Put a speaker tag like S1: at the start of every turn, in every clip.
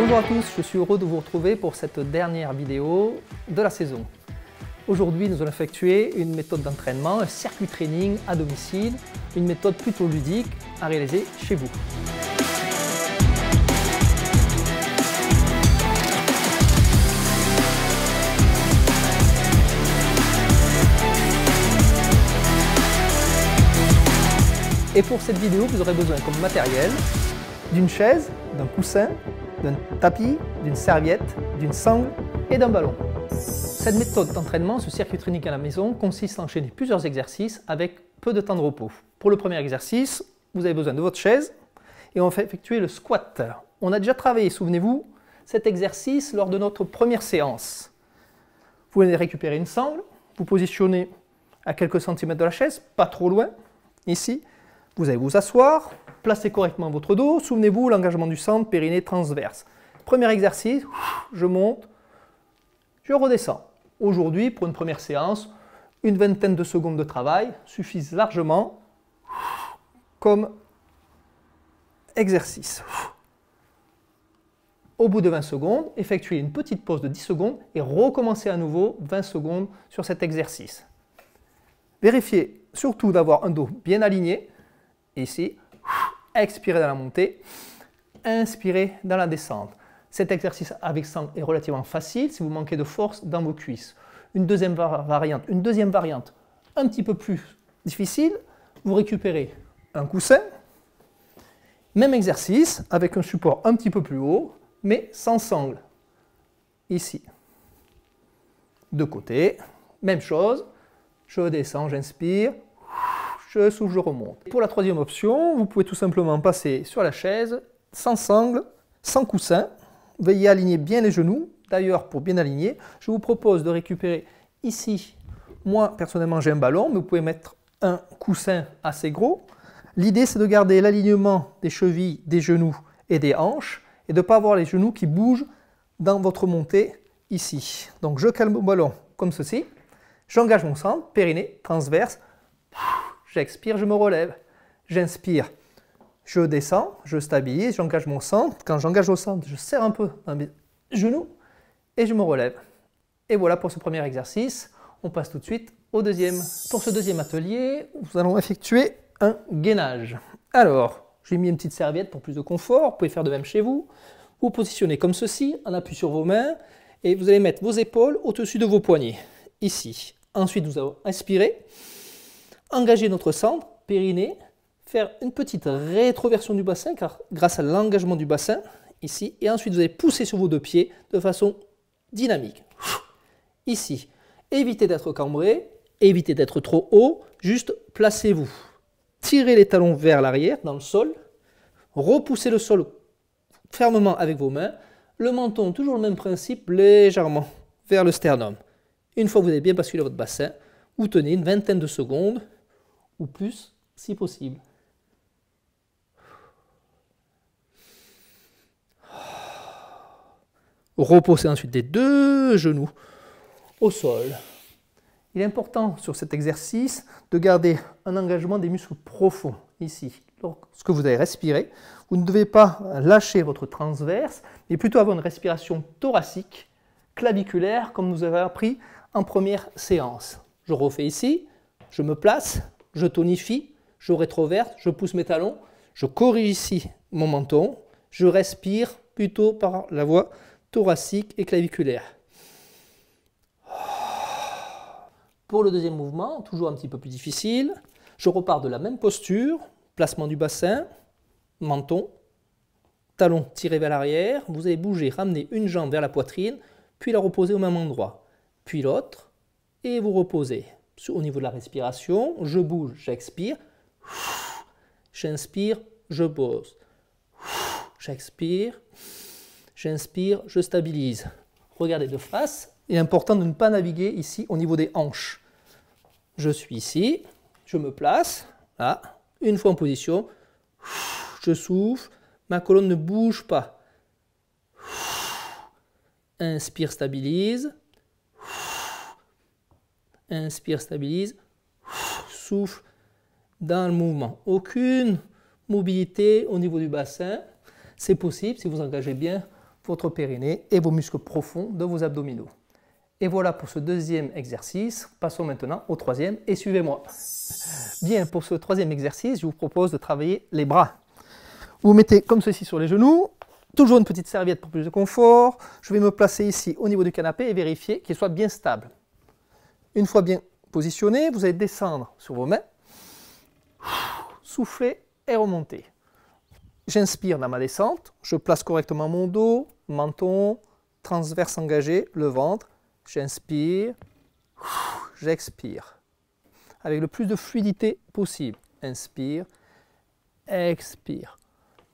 S1: Bonjour à tous, je suis heureux de vous retrouver pour cette dernière vidéo de la saison. Aujourd'hui, nous allons effectuer une méthode d'entraînement, un circuit training à domicile, une méthode plutôt ludique à réaliser chez vous. Et pour cette vidéo, vous aurez besoin comme matériel d'une chaise, d'un coussin, d'un tapis, d'une serviette, d'une sangle et d'un ballon. Cette méthode d'entraînement, ce circuit training à la maison, consiste à enchaîner plusieurs exercices avec peu de temps de repos. Pour le premier exercice, vous avez besoin de votre chaise et on va effectuer le squat. On a déjà travaillé, souvenez-vous, cet exercice lors de notre première séance. Vous venez récupérer une sangle, vous positionnez à quelques centimètres de la chaise, pas trop loin, ici. Vous allez vous asseoir, placer correctement votre dos. Souvenez-vous, l'engagement du centre, périnée transverse. Premier exercice, je monte, je redescends. Aujourd'hui, pour une première séance, une vingtaine de secondes de travail suffisent largement comme exercice. Au bout de 20 secondes, effectuez une petite pause de 10 secondes et recommencez à nouveau 20 secondes sur cet exercice. Vérifiez surtout d'avoir un dos bien aligné. Ici, expirez dans la montée, inspirez dans la descente. Cet exercice avec sangle est relativement facile si vous manquez de force dans vos cuisses. Une deuxième variante un petit peu plus difficile, vous récupérez un coussin, même exercice avec un support un petit peu plus haut, mais sans sangle. Ici, de côté, même chose, je descends, j'inspire. Je souffle, je remonte. Pour la troisième option, vous pouvez tout simplement passer sur la chaise, sans sangle, sans coussin. Veuillez aligner bien les genoux. D'ailleurs, pour bien aligner, je vous propose de récupérer ici, moi personnellement j'ai un ballon, mais vous pouvez mettre un coussin assez gros. L'idée c'est de garder l'alignement des chevilles, des genoux et des hanches et de ne pas avoir les genoux qui bougent dans votre montée ici. Donc je calme mon ballon comme ceci. J'engage mon centre, périnée, transverse. J'expire, je me relève. J'inspire, je descends, je stabilise, j'engage mon centre. Quand j'engage au centre, je serre un peu dans mes genoux et je me relève. Et voilà pour ce premier exercice. On passe tout de suite au deuxième. Pour ce deuxième atelier, nous allons effectuer un gainage. Alors, j'ai mis une petite serviette pour plus de confort. Vous pouvez faire de même chez vous. Vous positionnez comme ceci, en appui sur vos mains. Et vous allez mettre vos épaules au-dessus de vos poignets. Ici. Ensuite, nous allons inspirer. Engager notre centre, périnée, faire une petite rétroversion du bassin grâce à l'engagement du bassin, ici, et ensuite vous allez pousser sur vos deux pieds de façon dynamique. Ici, évitez d'être cambré, évitez d'être trop haut, juste placez-vous. Tirez les talons vers l'arrière, dans le sol, repoussez le sol fermement avec vos mains, le menton, toujours le même principe, légèrement vers le sternum. Une fois que vous avez bien basculé votre bassin, vous tenez une vingtaine de secondes, ou plus si possible. Reposez ensuite les deux genoux au sol. Il est important sur cet exercice de garder un engagement des muscles profonds ici. Lorsque vous allez respirer, vous ne devez pas lâcher votre transverse, mais plutôt avoir une respiration thoracique, claviculaire, comme nous avons appris en première séance. Je refais ici, je me place, je tonifie, je rétroverse, je pousse mes talons, je corrige ici mon menton, je respire plutôt par la voie thoracique et claviculaire. Pour le deuxième mouvement, toujours un petit peu plus difficile, je repars de la même posture, placement du bassin, menton, talons tirés vers l'arrière, vous allez bouger, ramener une jambe vers la poitrine, puis la reposer au même endroit, puis l'autre, et vous reposez. Au niveau de la respiration, je bouge, j'expire, j'inspire, je pose, j'expire, j'inspire, je stabilise. Regardez de face, il est important de ne pas naviguer ici au niveau des hanches. Je suis ici, je me place, là, une fois en position, je souffle, ma colonne ne bouge pas. Inspire, stabilise. Inspire, stabilise, souffle dans le mouvement. Aucune mobilité au niveau du bassin. C'est possible si vous engagez bien votre périnée et vos muscles profonds de vos abdominaux. Et voilà pour ce deuxième exercice. Passons maintenant au troisième et suivez-moi. Bien, pour ce troisième exercice, je vous propose de travailler les bras. Vous vous mettez comme ceci sur les genoux, toujours une petite serviette pour plus de confort. Je vais me placer ici au niveau du canapé et vérifier qu'il soit bien stable. Une fois bien positionné, vous allez descendre sur vos mains, souffler et remonter. J'inspire dans ma descente, je place correctement mon dos, menton, transverse engagé, le ventre. J'inspire, j'expire. Avec le plus de fluidité possible. Inspire, expire.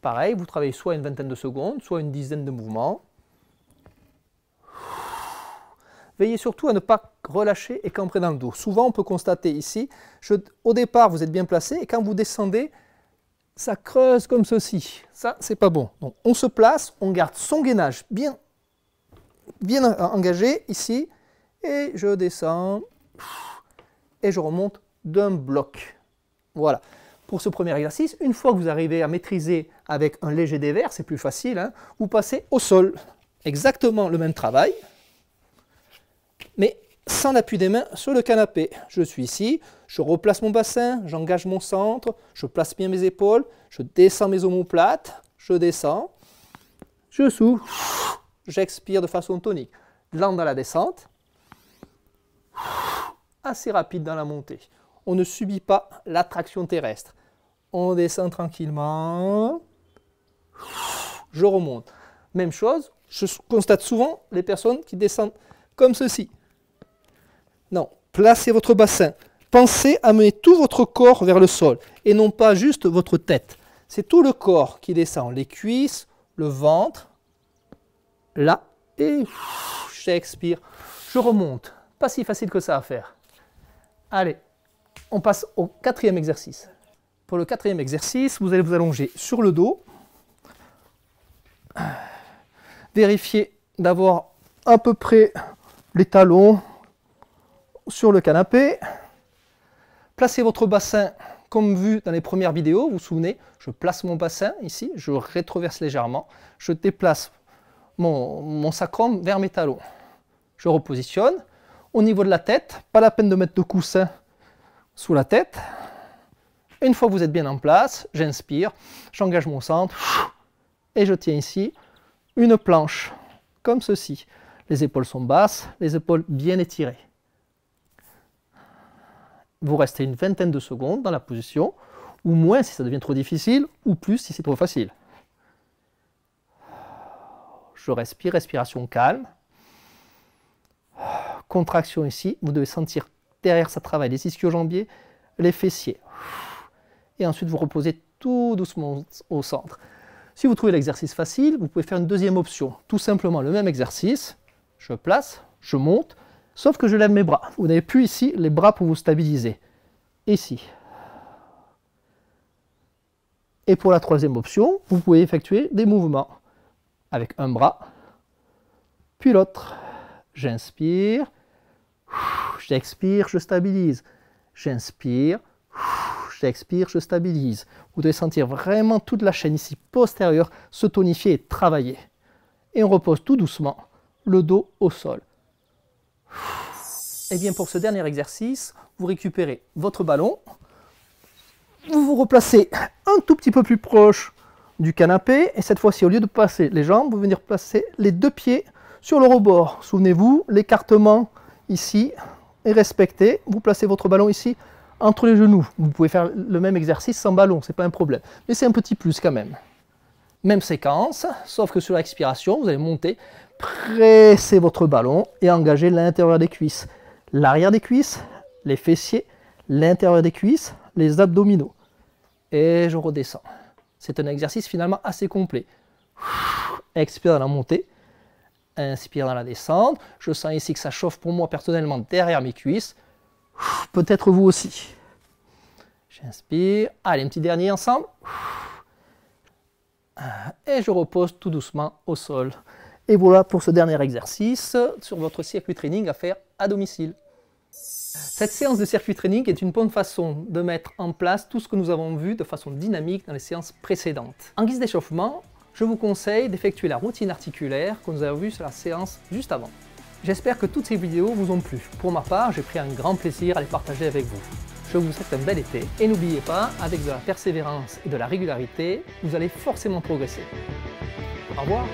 S1: Pareil, vous travaillez soit une vingtaine de secondes, soit une dizaine de mouvements. Veillez surtout à ne pas relâcher et cambrer dans le dos. Souvent, on peut constater ici, au départ, vous êtes bien placé et quand vous descendez, ça creuse comme ceci. Ça, c'est pas bon. Donc, on se place, on garde son gainage bien engagé ici et je descends et je remonte d'un bloc. Voilà. Pour ce premier exercice, une fois que vous arrivez à maîtriser avec un léger dévers, c'est plus facile, hein, vous passez au sol. Exactement le même travail, mais sans l'appui des mains sur le canapé. Je suis ici, je replace mon bassin, j'engage mon centre, je place bien mes épaules, je descends mes omoplates, je descends, je souffle, j'expire de façon tonique. Lent dans la descente, assez rapide dans la montée. On ne subit pas l'attraction terrestre. On descend tranquillement, je remonte. Même chose, je constate souvent les personnes qui descendent comme ceci. Non, placez votre bassin. Pensez à mener tout votre corps vers le sol et non pas juste votre tête. C'est tout le corps qui descend, les cuisses, le ventre, là, et j'expire, je remonte. Pas si facile que ça à faire. Allez, on passe au quatrième exercice. Pour le quatrième exercice, vous allez vous allonger sur le dos. Vérifiez d'avoir à peu près les talons sur le canapé. Placez votre bassin comme vu dans les premières vidéos. Vous vous souvenez, je place mon bassin ici, je rétroverse légèrement. Je déplace mon sacrum vers mes talons. Je repositionne. Au niveau de la tête, pas la peine de mettre de coussin sous la tête. Une fois que vous êtes bien en place, j'inspire, j'engage mon centre et je tiens ici une planche, comme ceci. Les épaules sont basses, les épaules bien étirées. Vous restez une vingtaine de secondes dans la position, ou moins si ça devient trop difficile, ou plus si c'est trop facile. Je respire, respiration calme. Contraction ici, vous devez sentir derrière ça travaille les ischio-jambiers, les fessiers. Et ensuite vous reposez tout doucement au centre. Si vous trouvez l'exercice facile, vous pouvez faire une deuxième option. Tout simplement le même exercice, je place, je monte, sauf que je lève mes bras. Vous n'avez plus ici les bras pour vous stabiliser. Ici. Et pour la troisième option, vous pouvez effectuer des mouvements avec un bras, puis l'autre. J'inspire, j'expire, je stabilise. J'inspire, j'expire, je stabilise. Vous devez sentir vraiment toute la chaîne ici postérieure se tonifier et travailler. Et on repose tout doucement le dos au sol. Et bien pour ce dernier exercice, vous récupérez votre ballon, vous vous replacez un tout petit peu plus proche du canapé et cette fois-ci, au lieu de passer les jambes, vous venez placer les deux pieds sur le rebord. Souvenez-vous, l'écartement ici est respecté. Vous placez votre ballon ici entre les genoux. Vous pouvez faire le même exercice sans ballon, ce n'est pas un problème. Mais c'est un petit plus quand même. Même séquence, sauf que sur l'expiration, vous allez monter, presser votre ballon et engager l'intérieur des cuisses. L'arrière des cuisses, les fessiers, l'intérieur des cuisses, les abdominaux. Et je redescends. C'est un exercice finalement assez complet. Expire dans la montée. Inspire dans la descente. Je sens ici que ça chauffe pour moi personnellement derrière mes cuisses. Peut-être vous aussi. J'inspire. Allez, un petit dernier ensemble. Et je repose tout doucement au sol. Et voilà pour ce dernier exercice sur votre circuit training à faire à domicile. Cette séance de circuit training est une bonne façon de mettre en place tout ce que nous avons vu de façon dynamique dans les séances précédentes. En guise d'échauffement, je vous conseille d'effectuer la routine articulaire que nous avons vue sur la séance juste avant. J'espère que toutes ces vidéos vous ont plu. Pour ma part, j'ai pris un grand plaisir à les partager avec vous. Je vous souhaite un bel été et n'oubliez pas, avec de la persévérance et de la régularité, vous allez forcément progresser. Au revoir.